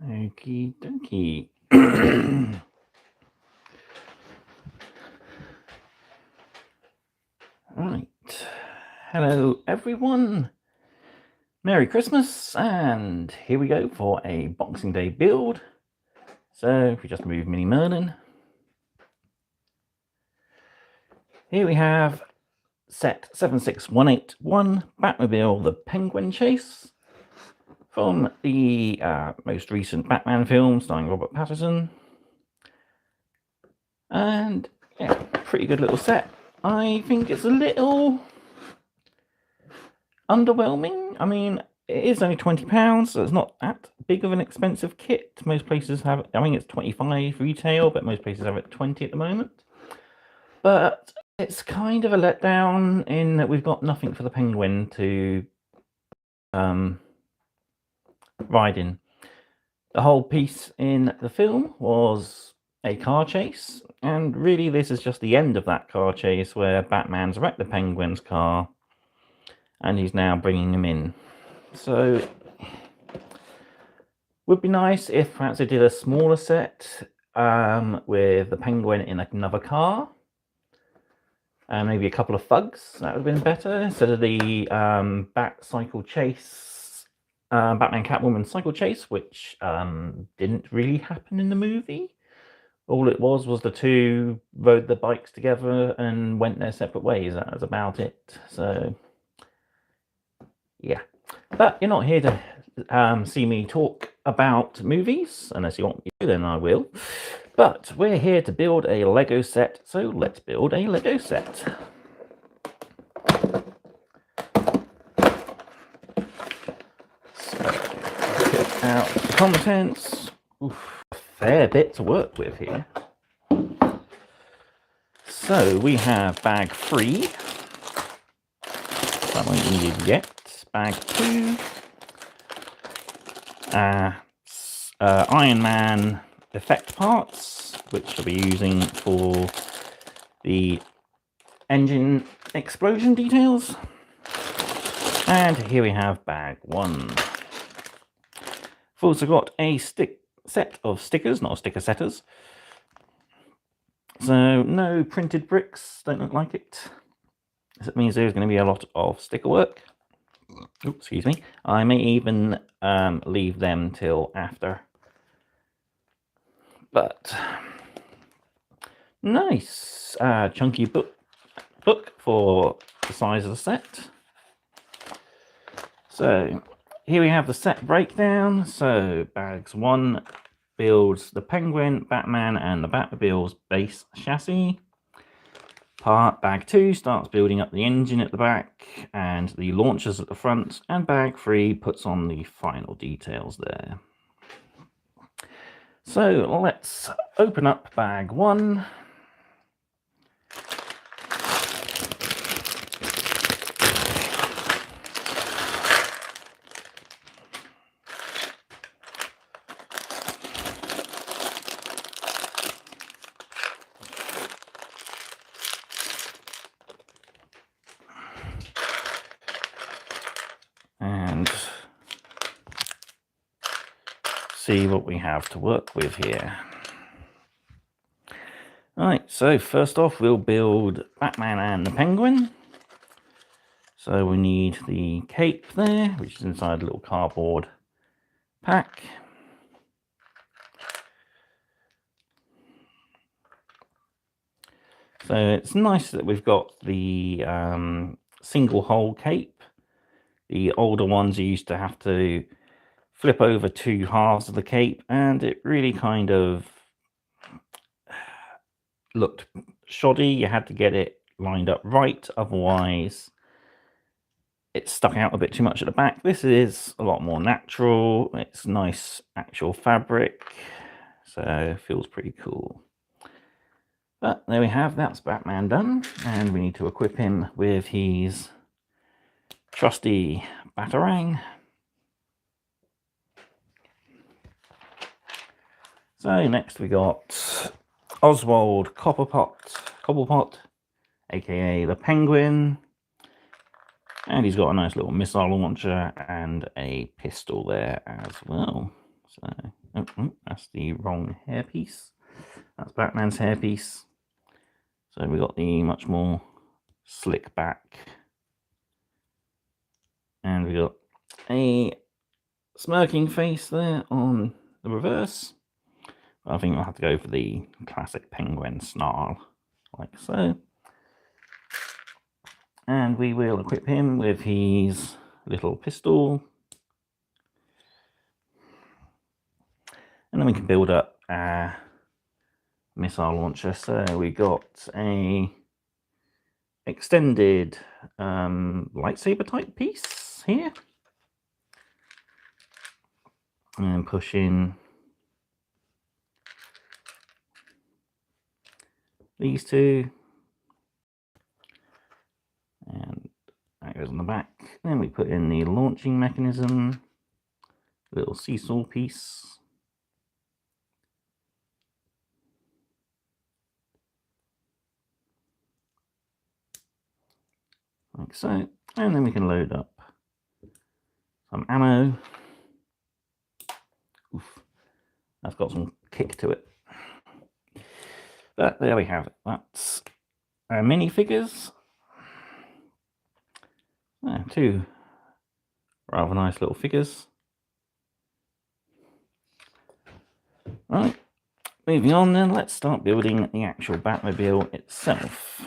Okie dokie. Right. Hello, everyone. Merry Christmas, and here we go for a Boxing Day build. So, if we just move Mini Merlin. Here we have set 76181, Batmobile the Penguin Chase, from the most recent Batman film starring Robert Pattinson. And yeah, pretty good little set. I think it's a little underwhelming. I mean, it is only £20, so it's not that big of an expensive kit. Most places have, I mean, it's 25 retail, but most places have it 20 at the moment. But it's kind of a letdown in that we've got nothing for the Penguin to ride in. The whole piece in the film was a car chase, and really this is just the end of that car chase where Batman's wrecked the Penguin's car and he's now bringing him in. So would be nice if perhaps they did a smaller set with the Penguin in another car and maybe a couple of thugs. That would have been better instead of the Bat cycle chase, Batman Catwoman cycle chase, which didn't really happen in the movie. All it was the two rode the bikes together and went their separate ways. That was about it. So yeah, but you're not here to see me talk about movies. Unless you want me to, then I will. But we're here to build a Lego set, so let's build a Lego set. So, pick out the contents. Oof, a fair bit to work with here. So we have bag 3. That won't be needed yet. Bag 2. Iron Man effect parts, which I'll be using for the engine explosion details. And here we have bag 1. I've also got a set of stickers, not sticker setters. So no printed bricks, don't look like it. That means there's going to be a lot of sticker work. Oops, excuse me. I may even leave them till after. But nice chunky book for the size of the set. So here we have the set breakdown. So bags 1 builds the Penguin, Batman, and the Batmobile's base chassis. Bag 2 starts building up the engine at the back and the launchers at the front, and bag 3 puts on the final details there. So let's open up bag 1. And see what we have to work with here. Alright, so first off we'll build Batman and the Penguin. So we need the cape there, which is inside a little cardboard pack. So it's nice that we've got the single hole cape. The older ones you used to have to flip over 2 halves of the cape, and it really kind of looked shoddy. You had to get it lined up right, otherwise it stuck out a bit too much at the back. This is a lot more natural. It's nice actual fabric, so it feels pretty cool. But there we have, that's Batman done, and we need to equip him with his trusty Batarang. So next we got Oswald Cobblepot, aka the Penguin, and he's got a nice little missile launcher and a pistol there as well. So Oh, that's the wrong hairpiece. That's Batman's hairpiece. So we got the much more slick back. And we got a smirking face there on the reverse. I think we'll have to go for the classic penguin snarl, like so. And we will equip him with his little pistol. And then we can build up a missile launcher. So we got a extended lightsaber type piece here. And push in these two. And that goes on the back. Then we put in the launching mechanism, little seesaw piece. Like so. And then we can load up some ammo. Oof, that's got some kick to it. But there we have it. That's our minifigures. Two rather nice little figures. Right, moving on then, let's start building the actual Batmobile itself.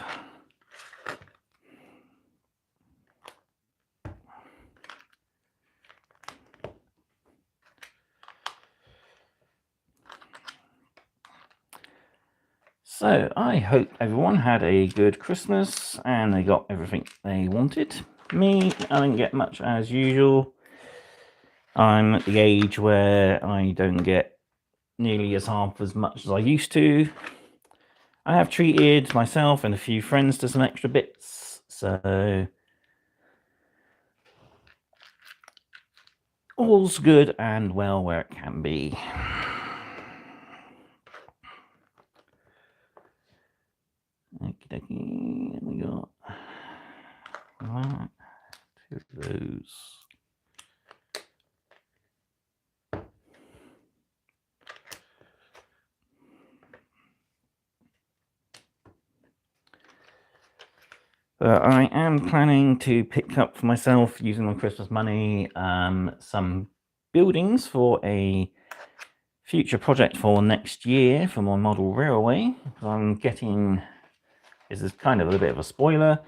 So I hope everyone had a good Christmas and they got everything they wanted. Me, I didn't get much as usual. I'm at the age where I don't get nearly as half as much as I used to. I have treated myself and a few friends to some extra bits, so all's good and well where it can be. Okie dokie, we got that, two of those. I am planning to pick up for myself, using my Christmas money, some buildings for a future project for next year for my model railway. I'm getting, this is kind of a bit of a spoiler,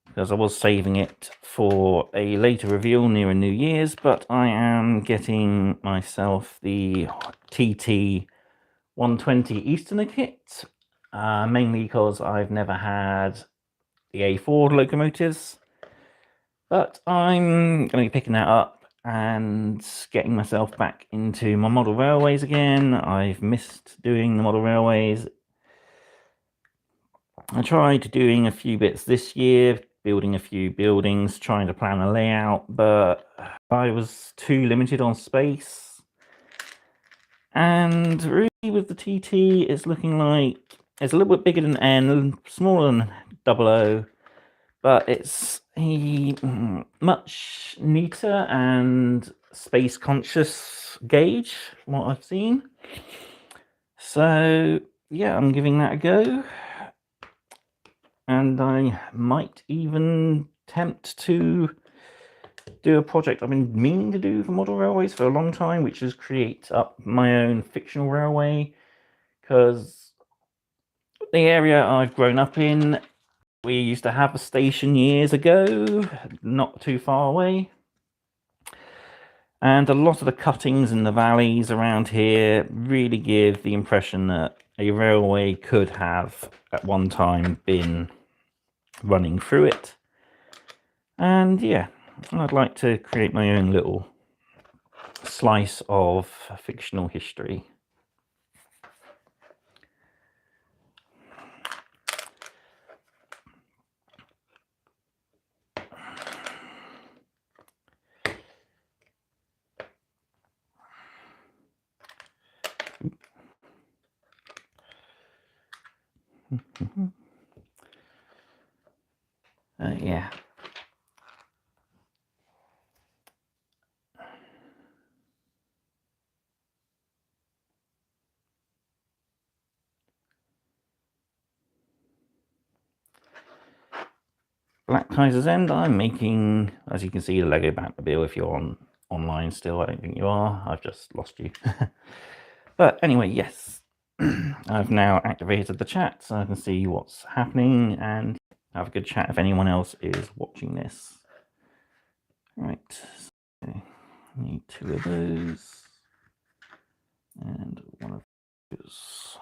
because I was saving it for a later reveal near a New Year's, but I am getting myself the TT 120 Easterner kit, mainly because I've never had the A4 locomotives, but I'm going to be picking that up and getting myself back into my model railways again. I've missed doing the model railways. I tried doing a few bits this year, building a few buildings, trying to plan a layout, but I was too limited on space. And really with the TT, it's looking like it's a little bit bigger than N, smaller than 00, but it's a much neater and space conscious gauge from what I've seen. So yeah, I'm giving that a go. And I might even tempt to do a project I've been meaning to do for model railways for a long time, which is create up my own fictional railway, because the area I've grown up in, we used to have a station years ago, not too far away. And a lot of the cuttings in the valleys around here really give the impression that a railway could have at one time been running through it. And yeah, I'd like to create my own little slice of fictional history. Yeah. Black Kaiser's End, I'm making, as you can see, the Lego Batmobile. If you're online still, I don't think you are. I've just lost you. But anyway, yes. I've now activated the chat so I can see what's happening and have a good chat if anyone else is watching this. Right, so I need 2 of those and 1 of those.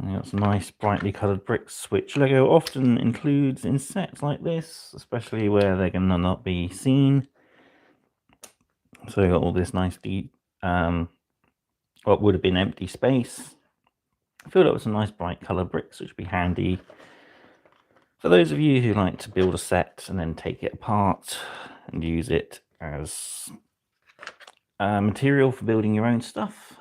Got some nice brightly coloured bricks, which Lego often includes in sets like this, especially where they're going to not be seen. So you got all this nice deep, what would have been empty space, filled up with some nice bright coloured bricks, which would be handy for those of you who like to build a set and then take it apart and use it as material for building your own stuff.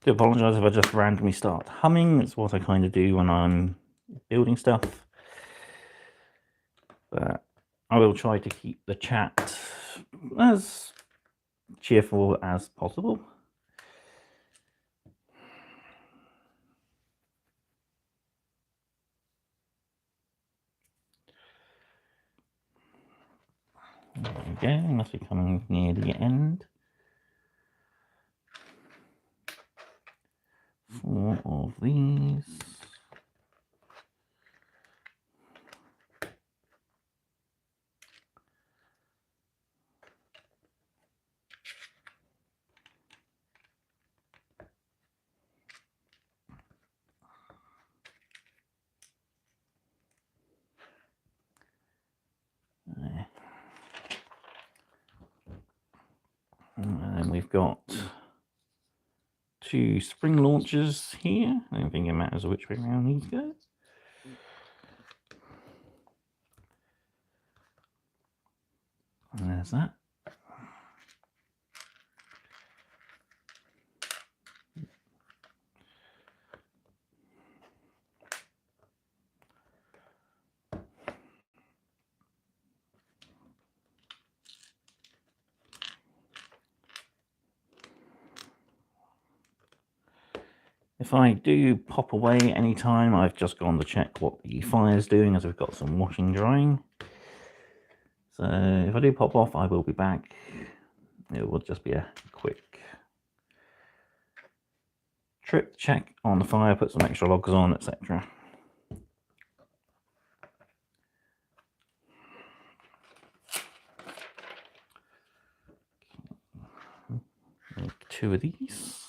Do apologise if I just randomly start humming. It's what I kind of do when I'm building stuff. But I will try to keep the chat as cheerful as possible. There we go, must be coming near the end. 4 of these. And then we've got 2 spring launchers here. I don't think it matters which way around these go. And there's that. If I do pop away anytime, I've just gone to check what the fire's doing, as we've got some washing drying. So if I do pop off, I will be back. It will just be a quick trip check on the fire, put some extra logs on, etc. Make 2 of these.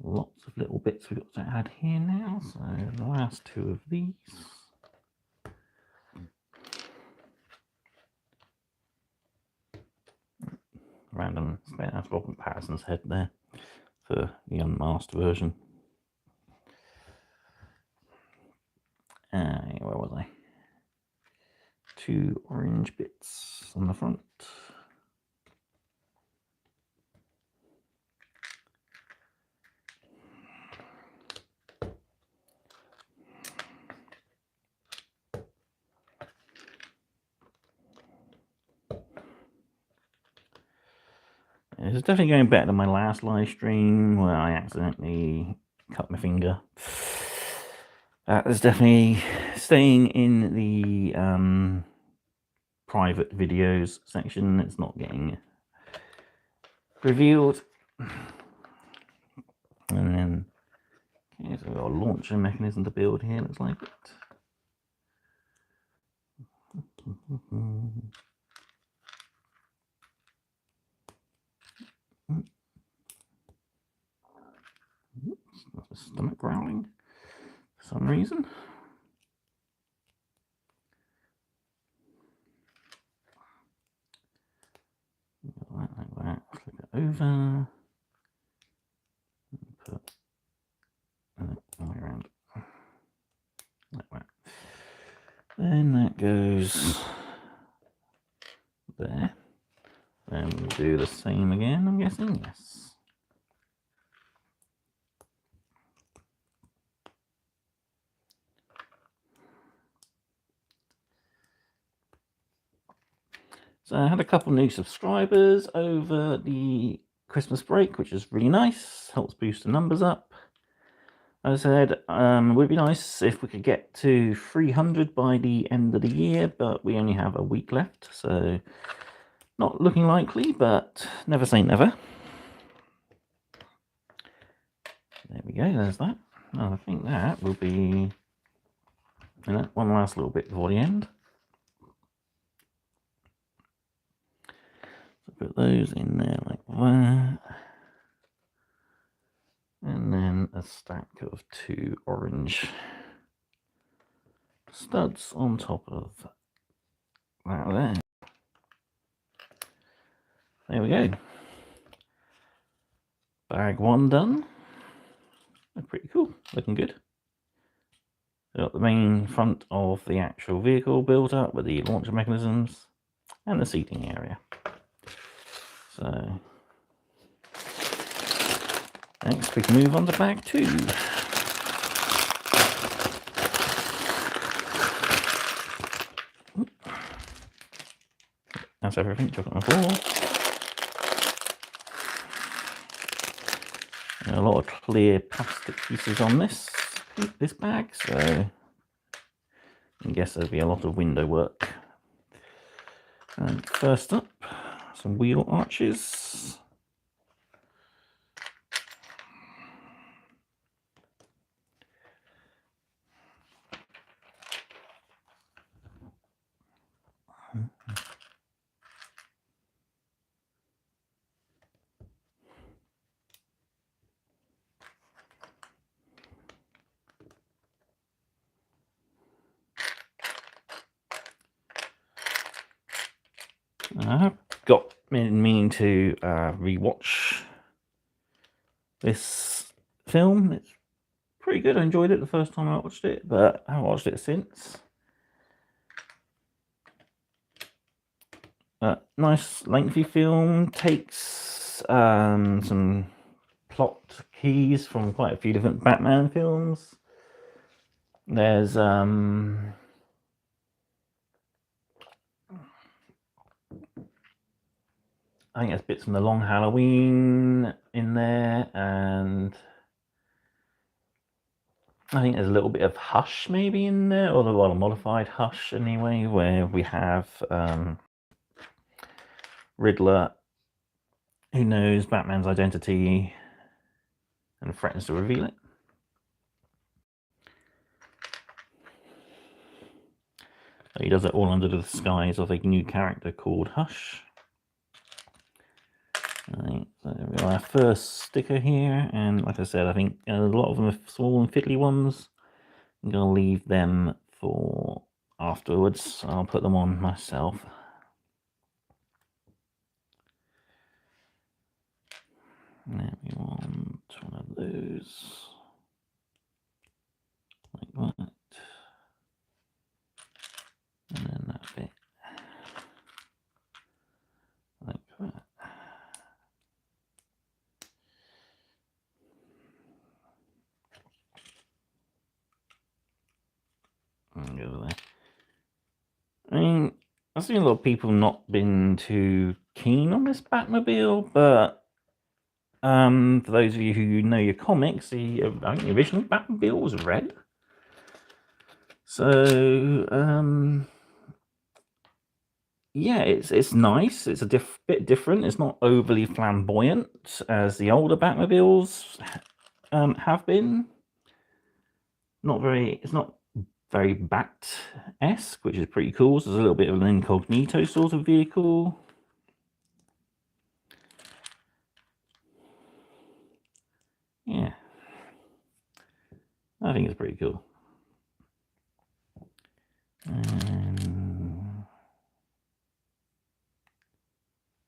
Lots of little bits we've got to add here now. So the last 2 of these. Random, that's Robert Patterson's head there for the unmasked version. Where was I? 2 orange bits on the front. This is definitely going better than my last live stream where I accidentally cut my finger. It's definitely staying in the private videos section. It's not getting revealed. And then, okay, so we've got a launcher mechanism to build here, looks like it. Oops, that's my stomach growling for some reason. Like that, flip it over. Put it all the way around. Like that. Then that goes there. Then we'll do the same again, I'm guessing, yes. So I had a couple new subscribers over the Christmas break, which is really nice, helps boost the numbers up. As I said, it would be nice if we could get to 300 by the end of the year, but we only have a week left, so not looking likely, but never say never. There we go, there's that. Now I think that will be one last little bit before the end. So put those in there like that. And then a stack of 2 orange studs on top of that there. There we go. Bag 1 done. They're pretty cool, looking good. Got the main front of the actual vehicle built up with the launcher mechanisms and the seating area. So next we can move on to bag 2. That's everything, chuck it on the floor. And a lot of clear plastic pieces on this bag, so I guess there'll be a lot of window work. And first up, some wheel arches. I've been meaning to rewatch this film. It's pretty good. I enjoyed it the first time I watched it, but I haven't watched it since. Nice lengthy film, takes some plot keys from quite a few different Batman films. There's I think there's bits from the Long Halloween in there, and I think there's a little bit of Hush maybe in there, or a modified Hush anyway, where we have Riddler, who knows Batman's identity and threatens to reveal it. He does it all under the disguise of a new character called Hush. Right, so we got our first sticker here, and like I said, I think a lot of them are small and fiddly ones. I'm going to leave them for afterwards. I'll put them on myself. There we want one of those, like that. Go there. I mean, I've seen a lot of people not been too keen on this Batmobile, but for those of you who know your comics, the original Batmobile was red. So yeah, it's nice. It's a bit different. It's not overly flamboyant as the older Batmobiles have been. It's not very Bat-esque, which is pretty cool. So there's a little bit of an incognito sort of vehicle. Yeah, I think it's pretty cool.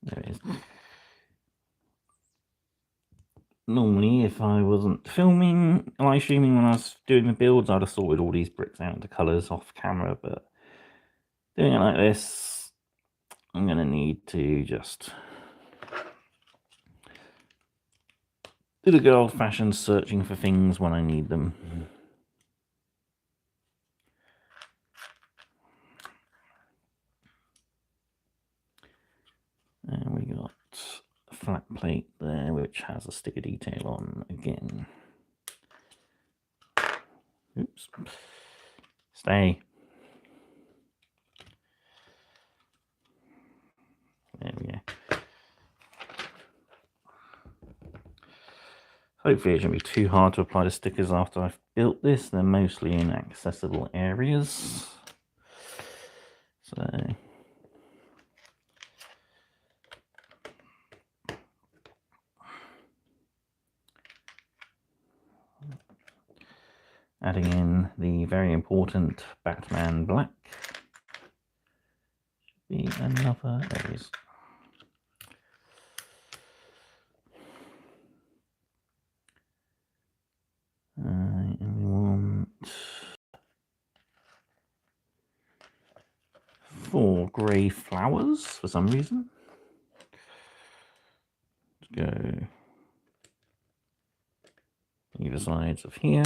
There it is. Normally, if I wasn't filming, live streaming when I was doing the builds, I'd have sorted all these bricks out into colours off camera, but doing it like this, I'm going to need to just do the good old-fashioned searching for things when I need them. And we got a flat plate there, which has a sticker detail on again. Oops. Stay. There we go. Hopefully it shouldn't be too hard to apply the stickers after I've built this. They're mostly in accessible areas. So adding in the very important Batman black. Should be another, there it is. And we want 4 grey flowers for some reason. Let's go either sides of here.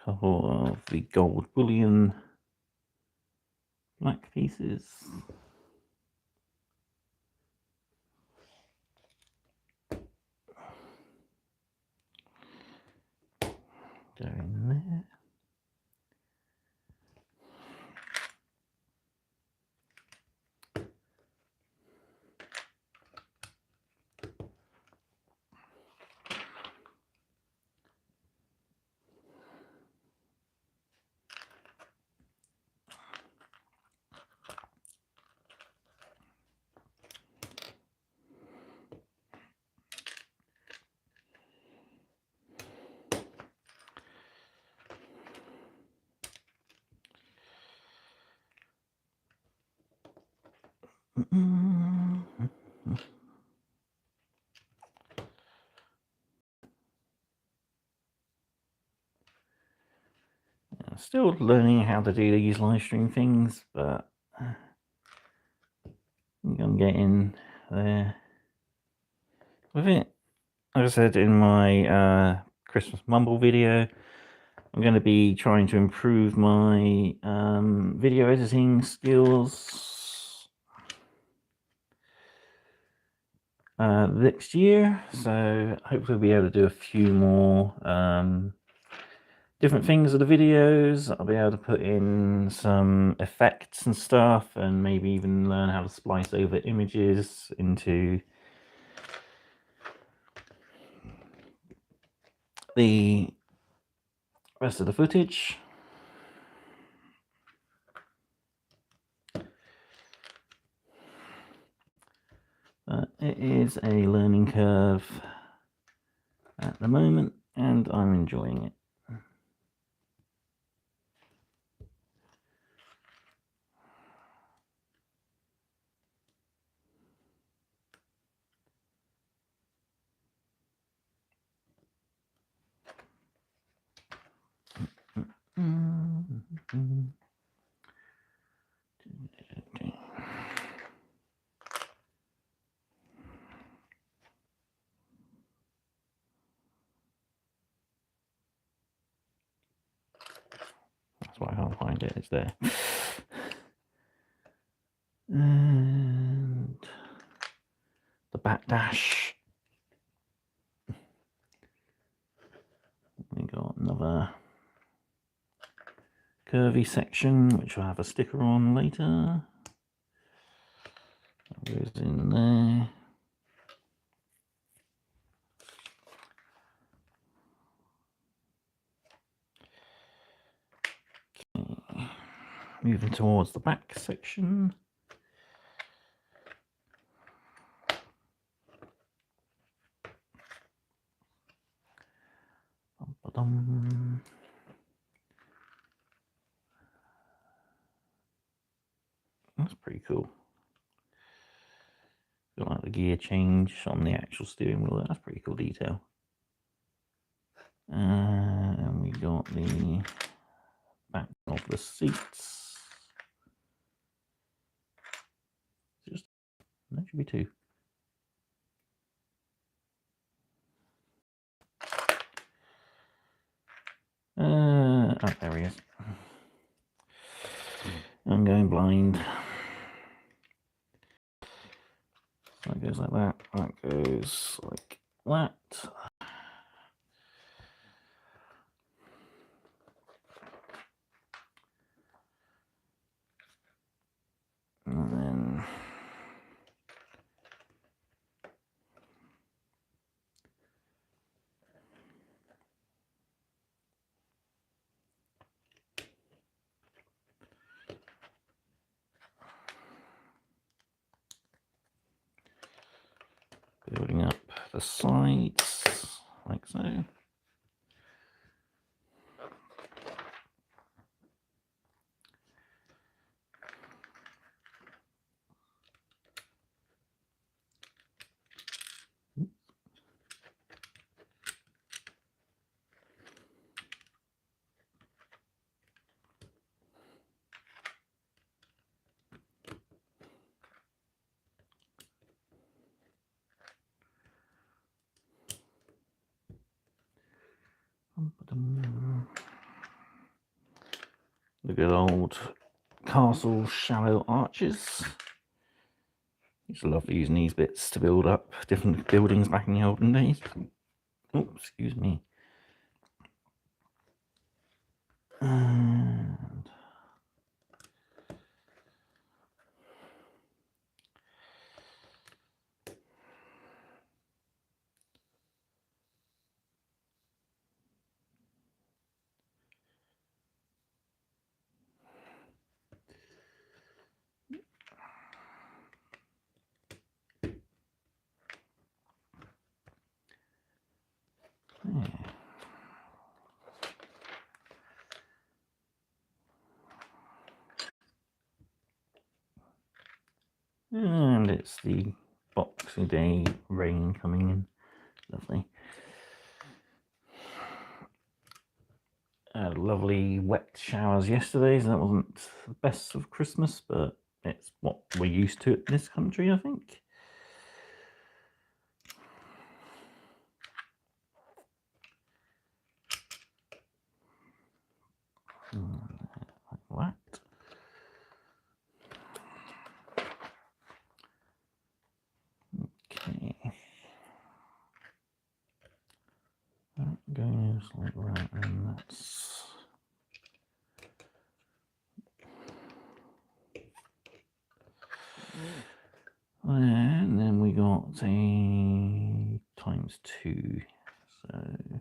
Couple of the gold bullion black pieces. Go in there. I'm still learning how to do these live stream things, but I'm getting there with it. Like I said in my Christmas Mumble video, I'm going to be trying to improve my video editing skills next year, so hopefully we'll be able to do a few more different things with the videos. I'll be able to put in some effects and stuff, and maybe even learn how to splice over images into the rest of the footage. But it is a learning curve at the moment, and I'm enjoying it. That's why I can't find it. It's there. And the back dash. We got another curvy section, which will have a sticker on later. That goes in there. Okay. Moving towards the back section. That's pretty cool. Got like the gear change on the actual steering wheel. That's pretty cool detail. And we got the back of the seats. Just that should be two. Oh, there he is. I'm going blind. That goes like that. That goes like that. And then building up the sides like so. The good old castle shallow arches. Used to love using these bits to build up different buildings back in the olden days. Oh, excuse me. And and it's the Boxing Day rain coming in. Lovely. Lovely wet showers yesterday, so that wasn't the best of Christmas, but it's what we're used to in this country, I think. Like that. Okay. That goes like that, and that's... And then we got a ×2, so...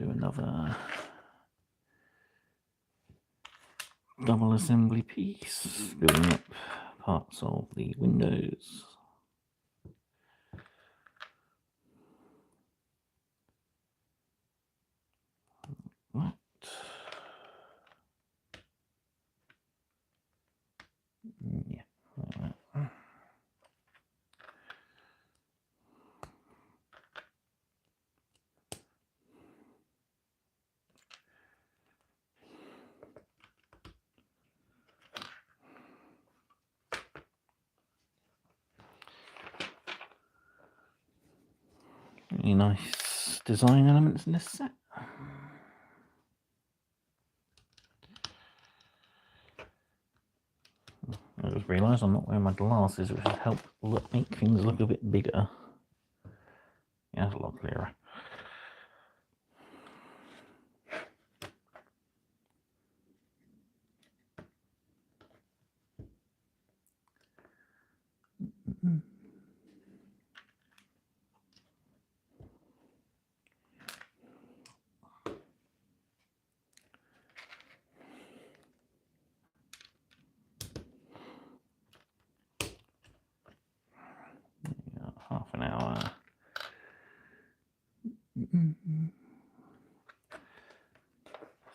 do another double assembly piece, building up parts of the windows. Right. Yeah, like that. Really nice design elements in this set. I just realised I'm not wearing my glasses, which has helped make things look a bit bigger. Yeah, that's a lot clearer. Half an hour.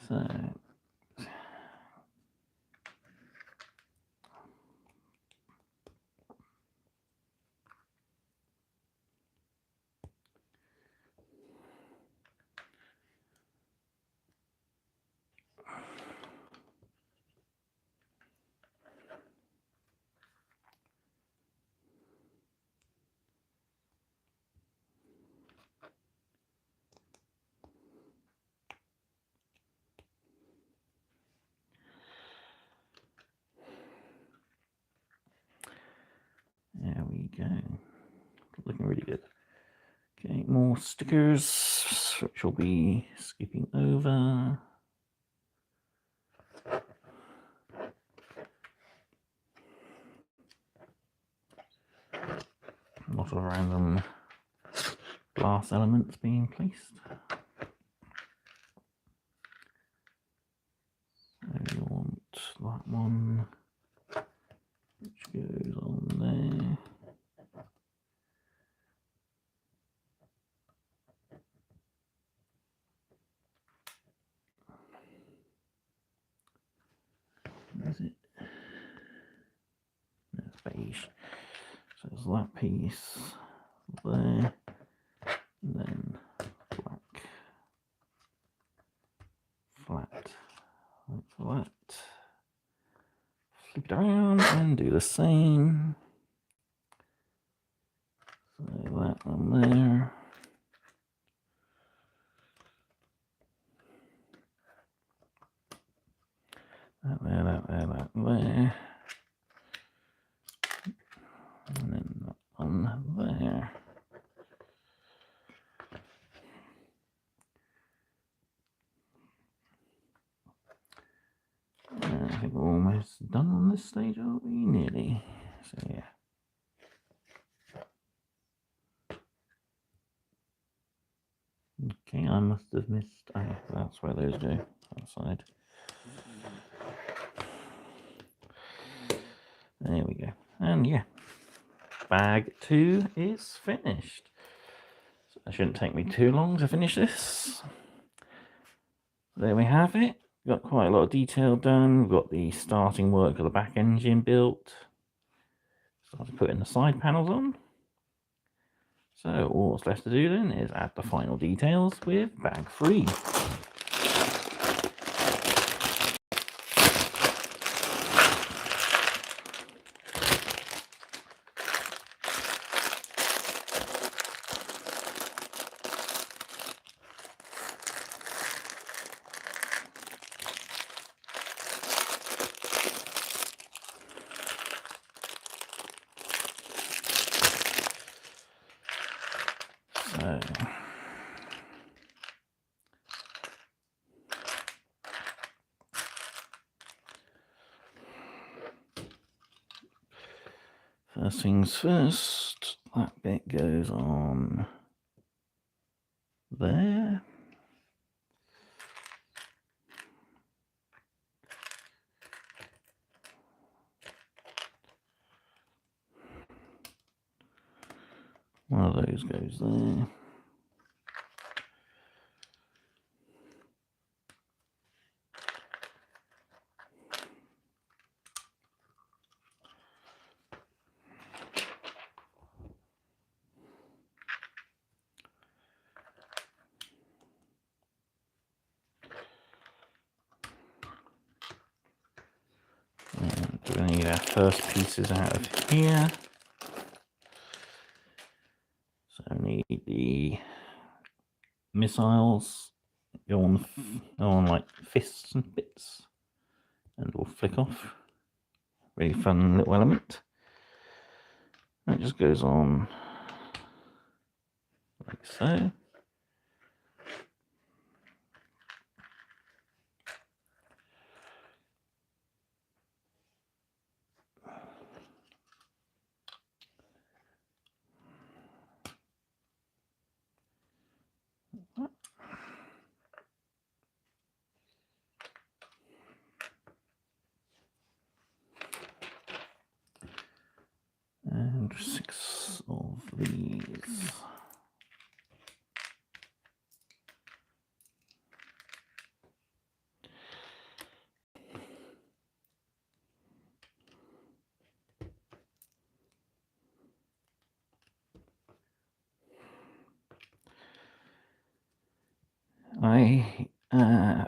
So there we go. Looking really good. Okay, more stickers, which will be skipping over. A lot of random glass elements being placed. So you want that one, which goes on there. Is it? That's beige. So there's that piece there, and then black, flat, like that. Flip it around and do the same. So that one there. That there, that there, that there. And then that one there. I think we're almost done on this stage, aren't we? Nearly. So yeah. Okay, I must have missed. Oh, that's where those go outside. There we go. And yeah, bag 2 is finished. So it shouldn't take me too long to finish this. There we have it. Got quite a lot of detail done. We've got the starting work of the back engine built. Started putting the side panels on. So all that's left to do then is add the final details with bag 3. So first things first, that bit goes on there. of those goes there. And we're going to get our first pieces out of here. So I need the missiles, go on like fists and bits, and will flick off. Really fun little element. That just goes on like so. And 6 of these.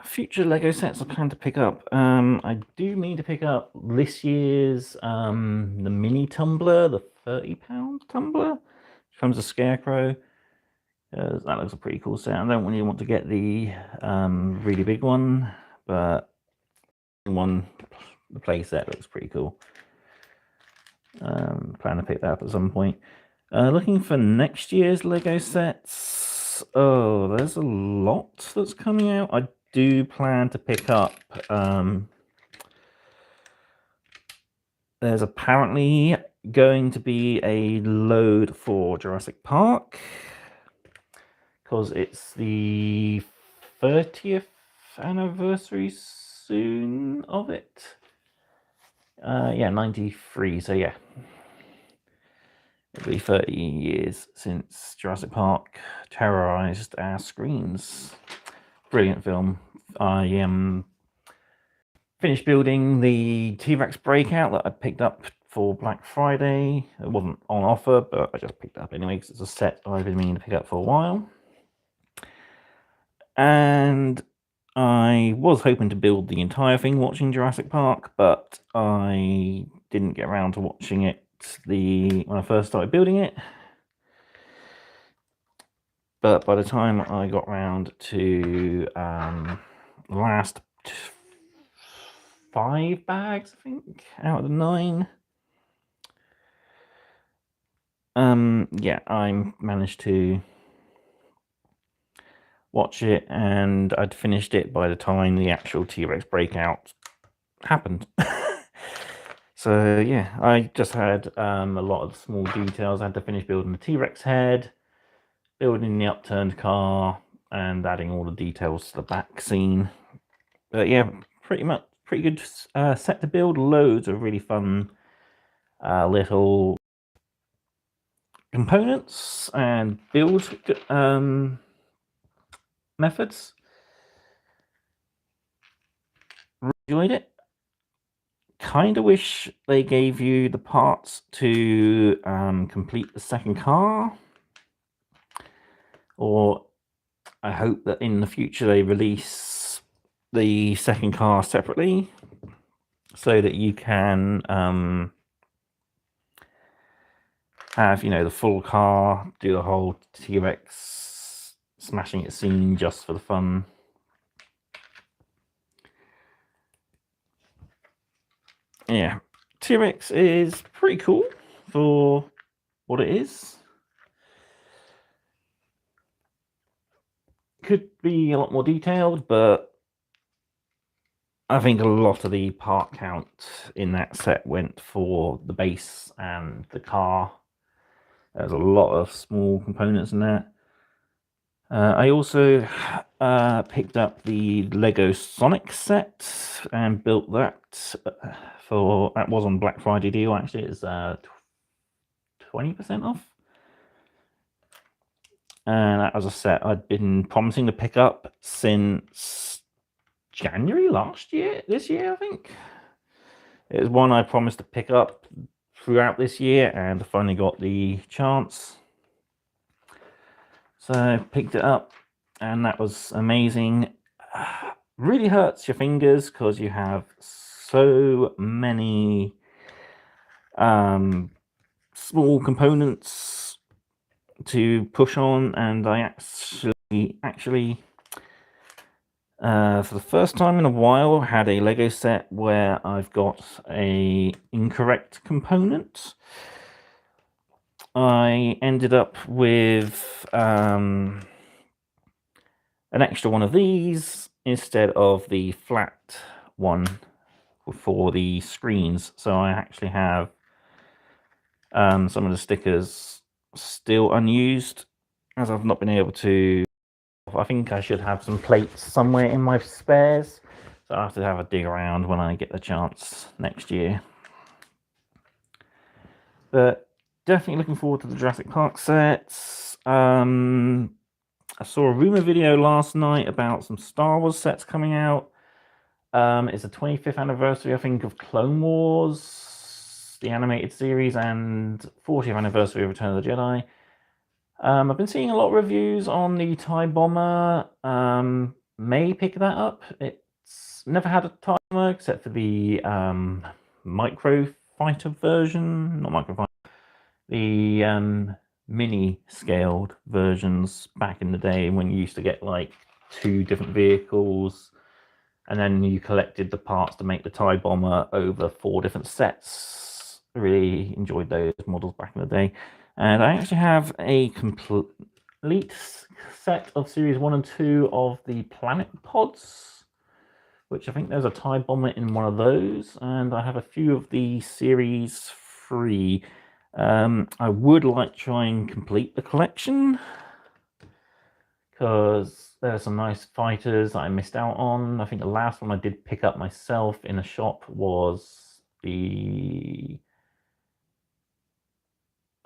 Future Lego sets I plan to pick up. I do mean to pick up this year's the mini tumbler, the £30 tumbler, which comes a scarecrow. That looks a pretty cool set. I don't really want to get the really big one, but the play set looks pretty cool. Plan to pick that up at some point. Looking for next year's Lego sets. Oh, there's a lot that's coming out. I do plan to pick up. There's apparently going to be a load for Jurassic Park because it's the 30th anniversary soon of it. Yeah, 93. So yeah. It'll be 30 years since Jurassic Park terrorized our screens. Brilliant film. I finished building the T-Rex breakout that I picked up for Black Friday. It wasn't on offer, but I just picked it up anyway because it's a set I've been meaning to pick up for a while. And I was hoping to build the entire thing watching Jurassic Park, but I didn't get around to watching it when I first started building it. But by the time I got round to the last 5 bags, I think, out of the 9, yeah, I managed to watch it, and I'd finished it by the time the actual T-Rex breakout happened. So yeah, I just had a lot of small details. I had to finish building the T-Rex head, building the upturned car, and adding all the details to the back scene. But yeah, pretty good set to build. Loads of really fun little components and build methods. Enjoyed it. Kind of wish they gave you the parts to complete the second car, or I hope that in the future they release the second car separately so that you can have, the full car, do the whole T-Rex smashing it scene just for the fun. Yeah, T-Rex is pretty cool for what it is. Could be a lot more detailed, but I think a lot of the part count in that set went for the base and the car. There's a lot of small components in that. I also picked up the Lego Sonic set and built that that was on Black Friday deal. Actually, it's 20% off. and that was a set I'd been promising to pick up since January this year, I think. It was one I promised to pick up throughout this year, and I finally got the chance. So I picked it up, and that was amazing. Really hurts your fingers because you have so many small components to push on, and I actually for the first time in a while had a Lego set where I've got a incorrect component. I ended up with an extra one of these instead of the flat one for the screens, so I actually have some of the stickers still unused, as I've not been able to. I think I should have some plates somewhere in my spares, so I'll have to have a dig around when I get the chance next year. But definitely looking forward to the Jurassic Park sets. I saw a rumor video last night about some Star Wars sets coming out. It's the 25th anniversary, I think, of Clone Wars, the animated series, and 40th anniversary of Return of the Jedi. I've been seeing a lot of reviews on the TIE Bomber. May pick that up. It's never had a TIE Bomber except for the micro fighter version, not micro fighter, the mini scaled versions back in the day when you used to get like 2 different vehicles, and then you collected the parts to make the TIE Bomber over 4 different sets. I really enjoyed those models back in the day. And I actually have a complete set of Series 1 and 2 of the Planet Pods, which I think there's a TIE Bomber in one of those, and I have a few of the Series 3. I would like to try and complete the collection, because there are some nice fighters that I missed out on. I think the last one I did pick up myself in a shop was the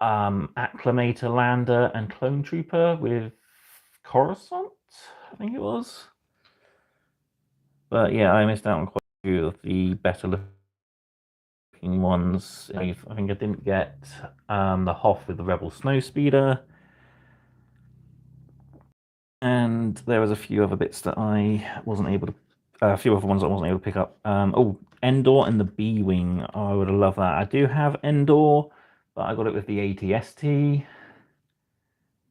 Acclamator Lander and Clone Trooper with Coruscant, I think it was. But yeah, I missed out on quite a few of the better looking ones. I think I didn't get the Hoth with the Rebel Snowspeeder. And there was a few other bits that I wasn't able to, a few other ones I wasn't able to pick up. Oh, Endor and the B-Wing. Oh, I would have loved that. I do have Endor, but I got it with the AT-ST.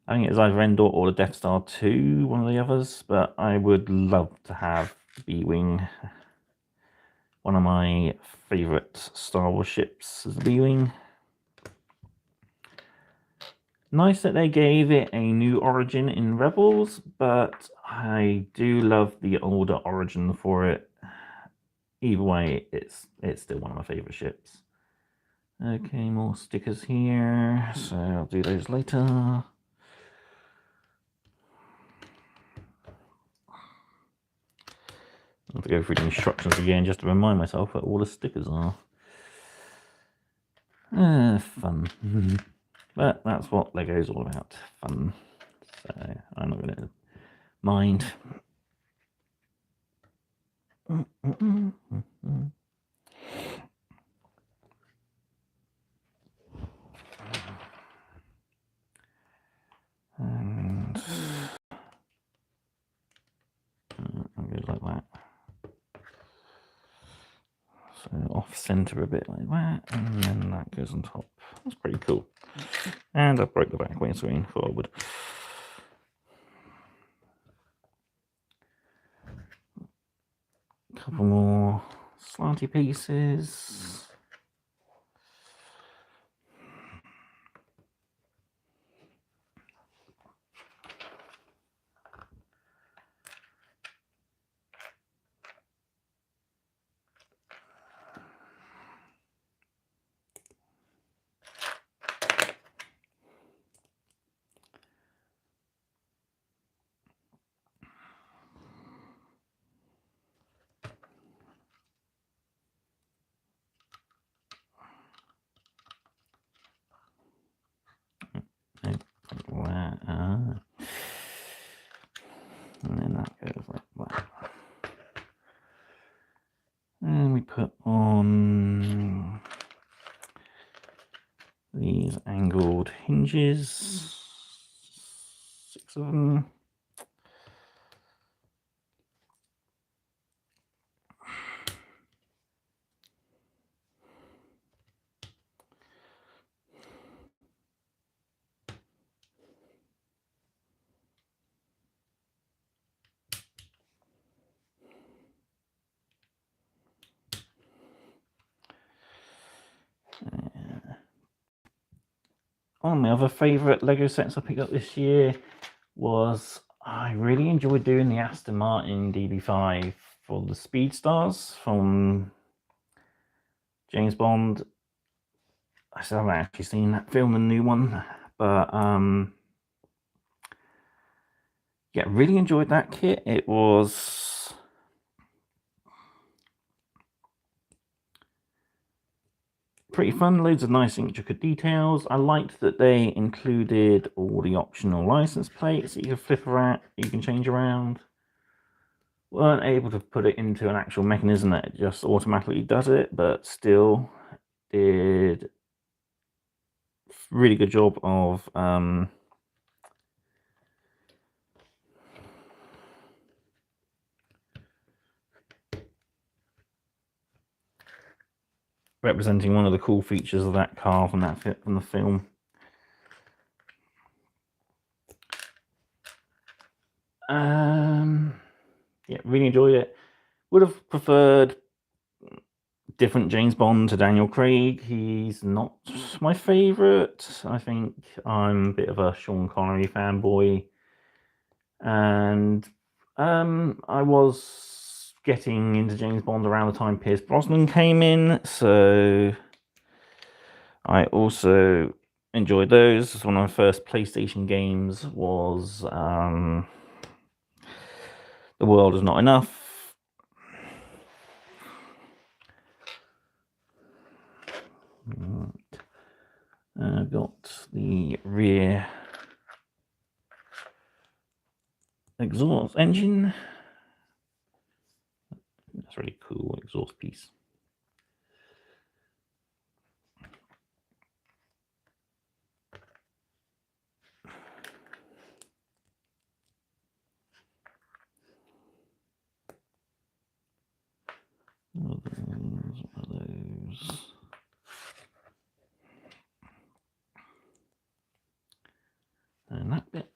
I think it was either Endor or the Death Star 2, one of the others, but I would love to have the B-Wing. One of my favourite Star Wars ships is the B-Wing. Nice that they gave it a new origin in Rebels, but I do love the older origin for it. Either way, it's still one of my favourite ships. Okay, more stickers here, so I'll do those later. I have to go through the instructions again just to remind myself what all the stickers are. Fun. But that's what Lego's all about, fun. So I'm not going to mind. And I'll go like that. So off center a bit like that, and then that goes on top. That's pretty cool. And I broke the back windscreen forward. A couple more slanty pieces. that goes like that. And we put on these angled hinges, 6 of them. One of my other favourite Lego sets I picked up this year was, I really enjoyed doing the Aston Martin DB5 for the Speed Stars from James Bond. I still haven't actually seen that film, the new one, but yeah, really enjoyed that kit. It was pretty fun, loads of nice intricate details. I liked that they included all the optional license plates that you can flip around, you can change around. Weren't able to put it into an actual mechanism that just automatically does it, but still did really good job of representing one of the cool features of that car from the film. Yeah, really enjoyed it. Would have preferred different James Bond to Daniel Craig. He's not my favourite. I think I'm a bit of a Sean Connery fanboy, and I was getting into James Bond around the time Pierce Brosnan came in, so I also enjoyed those. One of my first PlayStation games was The World Is Not Enough. I've got the rear exhaust engine. That's really cool exhaust piece. One of those. And that bit.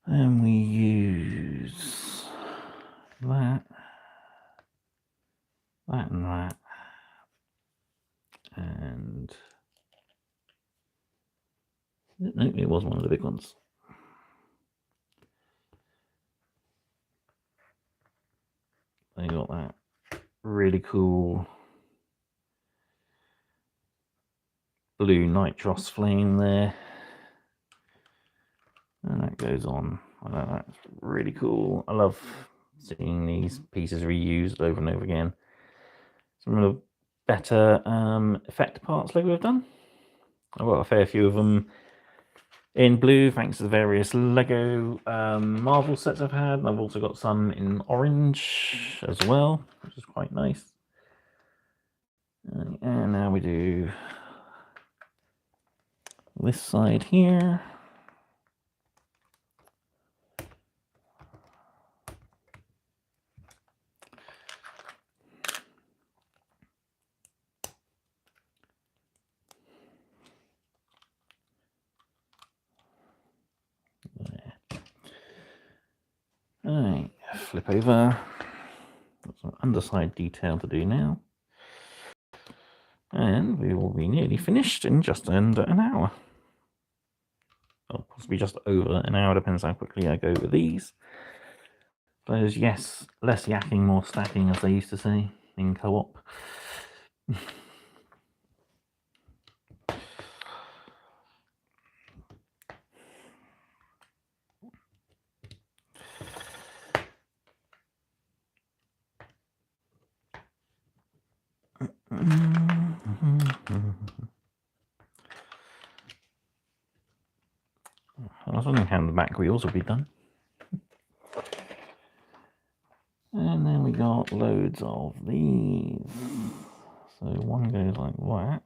And we use that, and that, and no, it was one of the big ones. They got that really cool blue nitros flame there, and that goes on. I know that's really cool. I love seeing these pieces reused over and over again. Some of the better effect parts Lego have done. I've got a fair few of them in blue, thanks to the various Lego Marvel sets I've had. And I've also got some in orange as well, which is quite nice. And now we do this side here. Alright, flip over. Got some underside detail to do now. And we will be nearly finished in just under an hour. Or possibly just over an hour, depends how quickly I go with these. Those, yes, less yakking, more stacking, as they used to say in co-op. I was wondering how the back wheels will be done. And then we got loads of these. So one goes like that.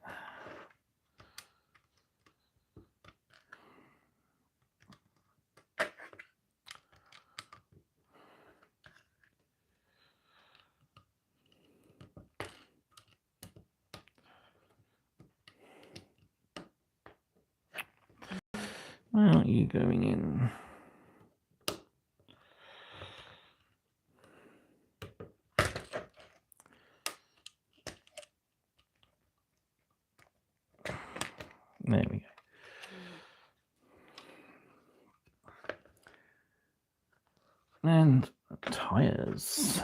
Where are you going in? There we go. And tires.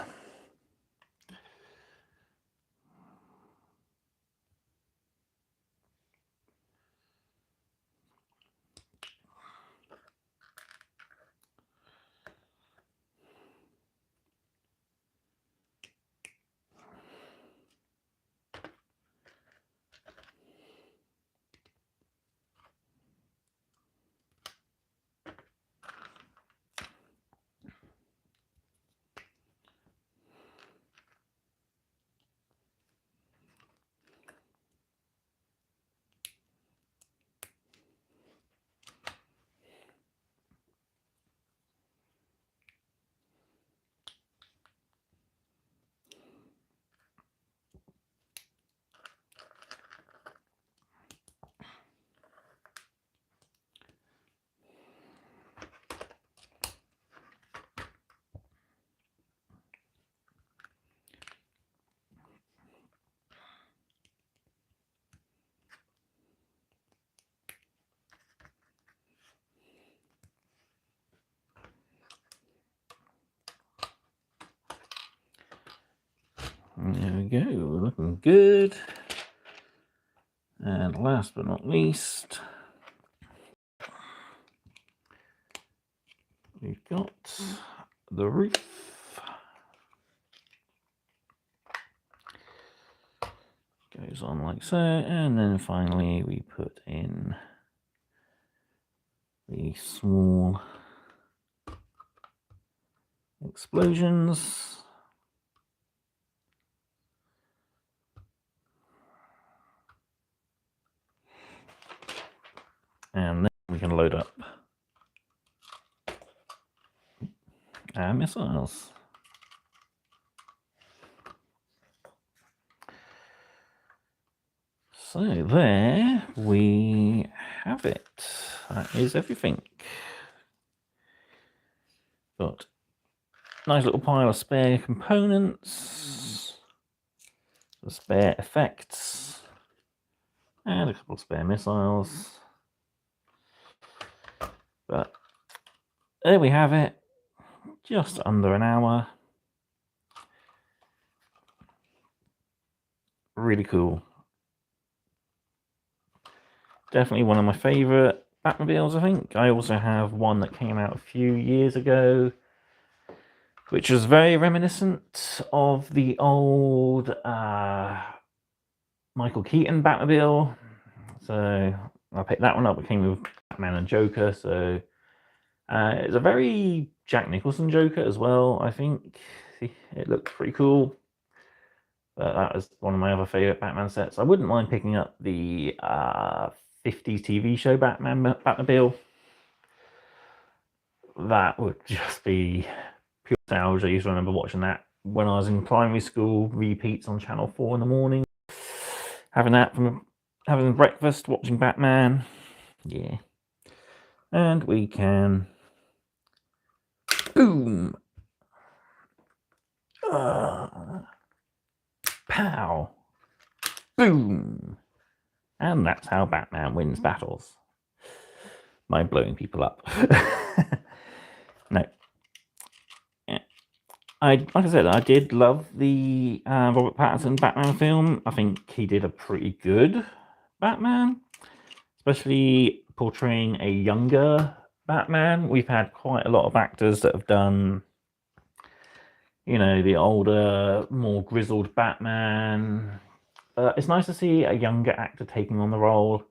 There we go, looking good. And last but not least, we've got the roof. Goes on like so, and then finally we put in the small explosions. And then we can load up our missiles. So there we have it. That is everything. Got a nice little pile of spare components, the spare effects, and a couple of spare missiles. But there we have it. Just under an hour. Really cool. Definitely one of my favourite Batmobiles, I think. I also have one that came out a few years ago, which was very reminiscent of the old Michael Keaton Batmobile. So I picked that one up. It came with Batman and Joker. So it's a very Jack Nicholson Joker as well, I think. It looked pretty cool. But that was one of my other favourite Batman sets. I wouldn't mind picking up the 50s TV show Batmobile. That would just be pure nostalgia. I used to remember watching that when I was in primary school, repeats on Channel 4 in the morning. Having breakfast, watching Batman. Yeah. And we can... Boom! Pow! Boom! And that's how Batman wins battles. By blowing people up. No. Like I said, I did love the Robert Pattinson Batman film. I think he did a pretty good Batman, especially portraying a younger Batman. We've had quite a lot of actors that have done, you know, the older, more grizzled Batman. It's nice to see a younger actor taking on the role.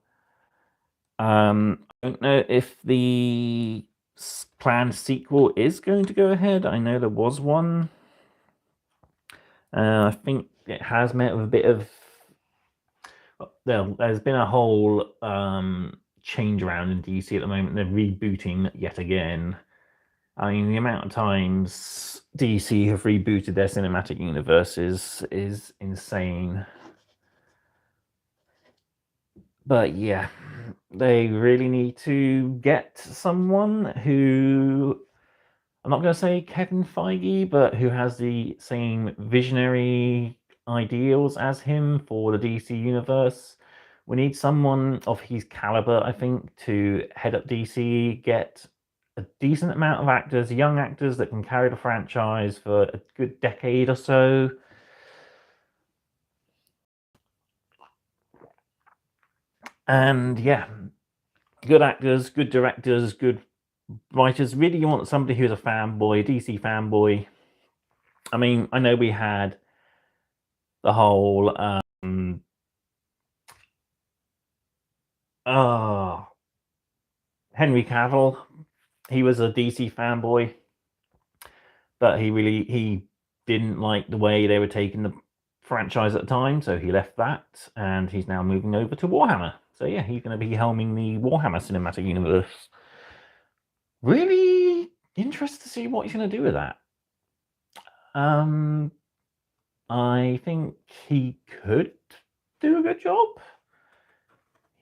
I don't know if the planned sequel is going to go ahead. I know there was one. I think it has met with a bit of. There's been a whole change around in DC at the moment. They're rebooting yet again. I mean, the amount of times DC have rebooted their cinematic universes is insane. But yeah, they really need to get someone who, I'm not going to say Kevin Feige, but who has the same visionary ideals as him for the DC universe. We need someone of his caliber, I think, to head up DC, get a decent amount of actors, young actors that can carry the franchise for a good decade or so. And yeah, good actors, good directors, good writers. Really, you want somebody who's a fanboy, DC fanboy. I mean, I know we had the whole Henry Cavill. He was a DC fanboy, but he didn't like the way they were taking the franchise at the time, so he left that, and he's now moving over to Warhammer. So yeah, he's going to be helming the Warhammer cinematic universe. Really interested to see what he's going to do with that. I think he could do a good job.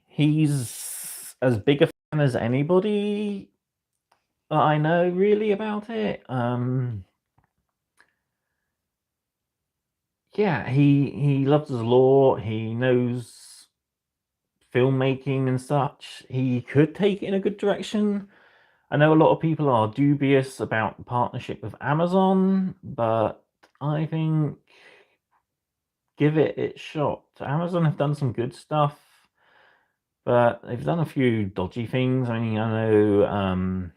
He's as big a fan as anybody that I know really about it. Yeah, he loves his lore. He knows filmmaking and such. He could take it in a good direction. I know a lot of people are dubious about the partnership with Amazon, but I think give it its shot. Amazon have done some good stuff, but they've done a few dodgy things. I mean, I know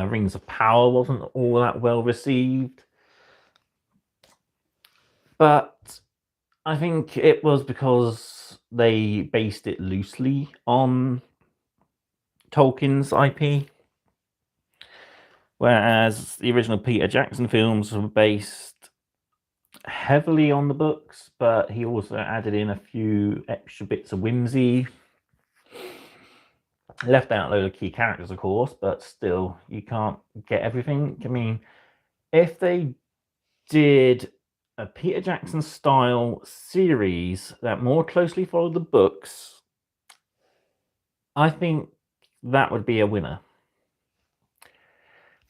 Rings of Power wasn't all that well received, but I think it was because they based it loosely on Tolkien's IP, whereas the original Peter Jackson films were based heavily on the books, but he also added in a few extra bits of whimsy. Left out a load of key characters, of course, but still, you can't get everything. I mean, if they did a Peter Jackson style series that more closely followed the books, I think that would be a winner.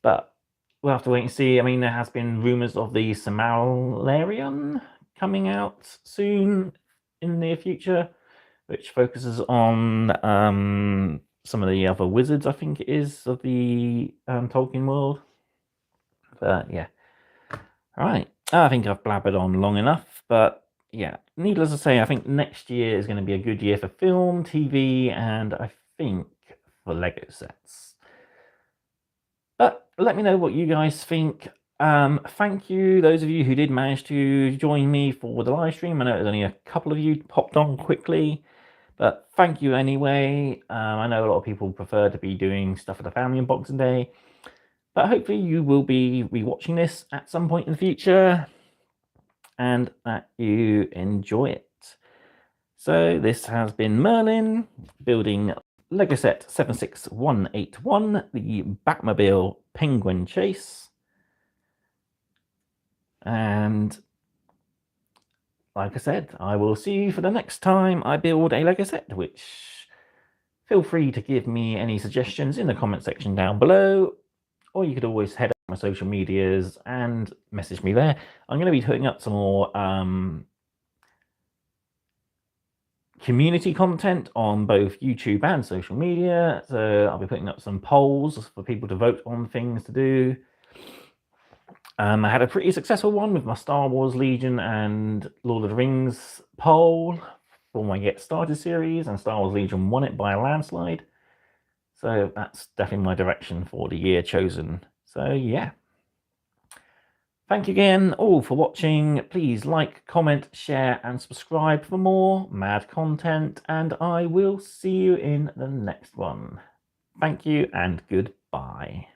But we'll have to wait and see. I mean, there has been rumors of the Silmarillion coming out soon in the near future, which focuses on some of the other wizards, I think it is, of the Tolkien world. But yeah. All right. I think I've blabbered on long enough, but yeah, needless to say, I think next year is going to be a good year for film, TV, and I think for Lego sets. But let me know what you guys think. Thank you, those of you who did manage to join me for the live stream. I know there's only a couple of you popped on quickly, but thank you anyway. I know a lot of people prefer to be doing stuff for the family on Boxing Day, but hopefully you will be rewatching this at some point in the future and that you enjoy it. So this has been Merlin building Lego set 76181, the Batmobile Penguin Chase. And like I said, I will see you for the next time I build a Lego set, which feel free to give me any suggestions in the comment section down below, or you could always head up my social medias and message me there. I'm going to be putting up some more community content on both YouTube and social media. So I'll be putting up some polls for people to vote on things to do. I had a pretty successful one with my Star Wars Legion and Lord of the Rings poll for my Get Started series, and Star Wars Legion won it by a landslide. So that's definitely my direction for the year chosen. So yeah. Thank you again all for watching. Please like, comment, share and subscribe for more mad content, and I will see you in the next one. Thank you and goodbye.